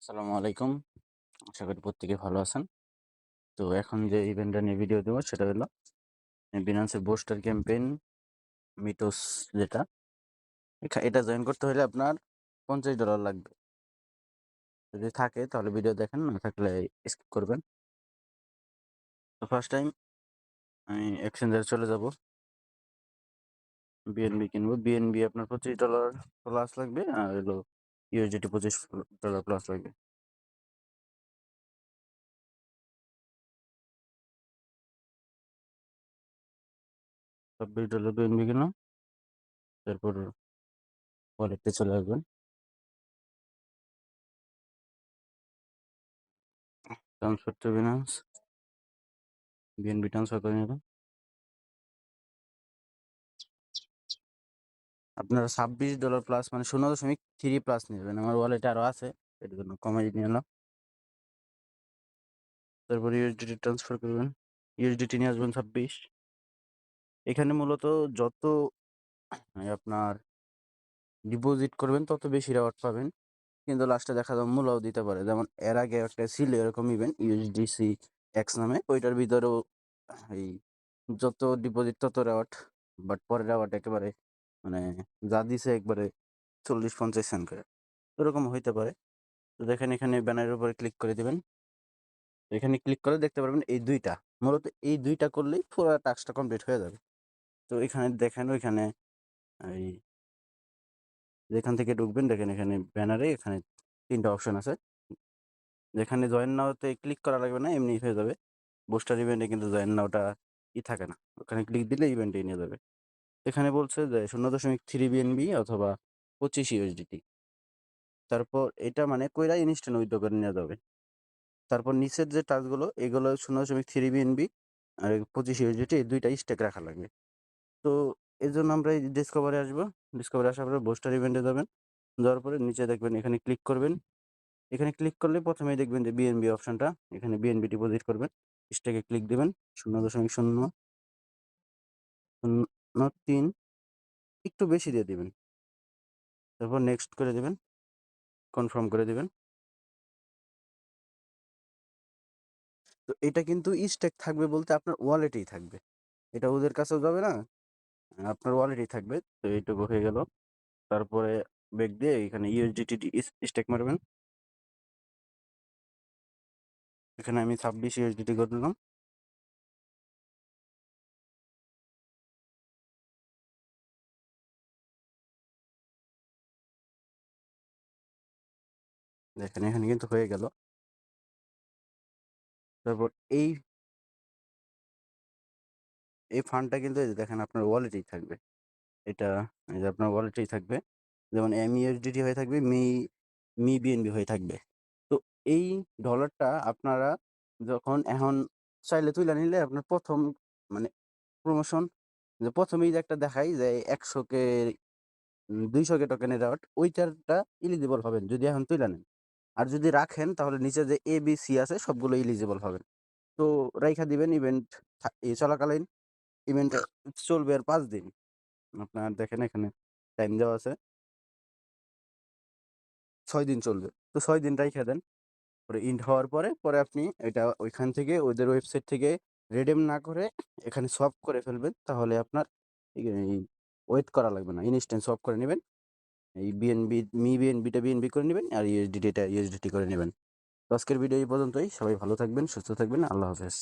আসসালামু আলাইকুম। আশা করি প্রত্যেকে ভালো আছেন। তো এখন যে ইভেন্টটা নিয়ে ভিডিও দেবো সেটা হলো বিনান্সের বুস্টার ক্যাম্পেইন মিটোস যেটা এটা জয়েন করতে হলে আপনার $50 লাগবে। যদি থাকে তাহলে ভিডিও দেখেন, না থাকলে স্কিপ করবেন। তো ফার্স্ট টাইম আমি এক্সচেঞ্জারে চলে যাব, বিএনবি কিনবো। বিএনবি আপনার $25 প্লাস লাগবে, আর হলো ইউএসডিটি $25 প্লাস লাগবে। $26 বিএনবি কিনলাম, তারপর ওয়ালেটে চলে আসবেন। Transfer to Binance, BNB transfer করে নেবেন। আপনারা $26 প্লাস মানে 0.3 প্লাস নেবেন। আমার ওয়ালেটে আরও আছে, এর জন্য কমাই নিয়ে এলাম। তারপর ইউএসডিটি ট্রান্সফার করবেন, ইউএসডিটি নিয়ে আসবেন 26। এখানে মূলত যত আপনার ডিপোজিট করবেন তত বেশি রেওয়ার্ড পাবেন, কিন্তু লাস্টে দেখা যাবে মূল্যও দিতে পারে। যেমন এর আগে একটা ছিল এরকম ইভেন্ট ইউএসডিসি এক্স নামে, ওইটার ভিতরেও এই যত ডিপোজিট তত রেওয়ার্ড, বাট পরে রেওয়ার্ড একেবারে মানে যা দিছে একবারে 40-50 সেন্ট করে, এরকম হইতে পারে। তো দেখেন এখানে ব্যানারের উপরে ক্লিক করে দিবেন। এখানে ক্লিক করে দেখতে পারবেন এই দুইটা, মূলত এই দুইটা করলেই পুরো টাস্কটা কমপ্লিট হয়ে যাবে। তো এখানে দেখেন ওইখানে এই যেখান থেকে ঢুকবেন দেখেন এখানে ব্যানারে এখানে 3টা অপশন আছে। যেখানে জয়েন নাওতে ক্লিক করা লাগবে না, এমনি হয়ে যাবে। বুস্টার ইভেন্টে কিন্তু জয়েন নাওটা থাকে না, ওখানে ক্লিক দিলে ইভেন্টে নিয়ে যাবে। এখানে বলছে যে 0.3 বিএনবি অথবা 25 ইউএসডিটি। তারপর এটা মানে কইরা ইনস্ট্যান্ট উইথড্র করে নিয়ে যাবে। তারপর নিচের যে টাস্কগুলো এগুলো 0.3 বিএনবি আর 25 ইউএসডিটি, এই দুইটা স্টেক রাখা লাগবে। তো এর জন্য আমরা এই ডিসকভারে আসবো। ডিসকভারে আসার পরে বুস্টার ইভেন্টে যাবেন। যাওয়ার পরে নিচে দেখবেন এখানে ক্লিক করবেন। এখানে ক্লিক করলে প্রথমেই দেখবেন যে বিএনবি অপশনটা, এখানে বিএনবি ডিপোজিট করবেন। স্টেকে ক্লিক দিবেন 0.003 একটু বেশি দিয়ে দিবেন। তারপর নেক্সট করে দিবেন, কনফার্ম করে দিবেন। তো এটা কিন্তু স্টেক থাকবে বলতে আপনার ওয়ালেটেই থাকবে, এটা ওদের কাছেও যাবে না, আপনার ওয়ালেটেই থাকবে। তো এইটুকু হয়ে গেল। তারপরে ব্যাক দিয়ে এখানে ইউএসডিটি স্টেক মারবেন। এখানে আমি 26 ইউএসডিটি করে দিলাম। দেখেন এখানে কিন্তু হয়ে গেল। তারপর এই এই ফান্ডটা কিন্তু এই যে দেখেন আপনার ওয়ালেটেই থাকবে। এটা এই যে আপনার ওয়ালেটেই থাকবে, যেমন এমইউএসডিটি হয়ে থাকবে, মি বিএনবি হয়ে থাকবে। তো এই ডলারটা আপনারা যখন এখন চাইলে তুলে নিলে আপনার প্রথম মানে প্রমোশন, যে প্রথমেই যে একটা দেখাই যে 100 কে 200 কে টোকেনের রেওয়ার্ড, ওইটারটা এলিজিবল হবেন যদি এখন তুলে নেন। আর যদি রাখেন তাহলে নিচে যে এ বি সি আছে সবগুলো এলিজিবল হবেন। তো রাইখা দিবেন ইভেন্ট চলাকালীন। ইভেন্ট চলবে আর 5 দিন। আপনার দেখেন এখানে টাইম দেওয়া আছে, 6 দিন চলবে। তো 6 দিন রাইখা দেন। পরে ইন্ড হওয়ার পরে আপনি এটা ওইখান থেকে ওদের ওয়েবসাইট থেকে রিডিম না করে এখানে সোয়াপ করে ফেলবেন। তাহলে আপনার এই ওয়েট করা লাগবে না, ইনস্ট্যান্ট সোয়াপ করে নেবেন। এই বিএনবি বিএনবিটা বিএনবি করে নেবেন, আর ইউএসডিটিটা ইউএসডিটি করে নেবেন। তো আজকের ভিডিও এই পর্যন্তই। সবাই ভালো থাকবেন, সুস্থ থাকবেন। আল্লাহ হাফেজ।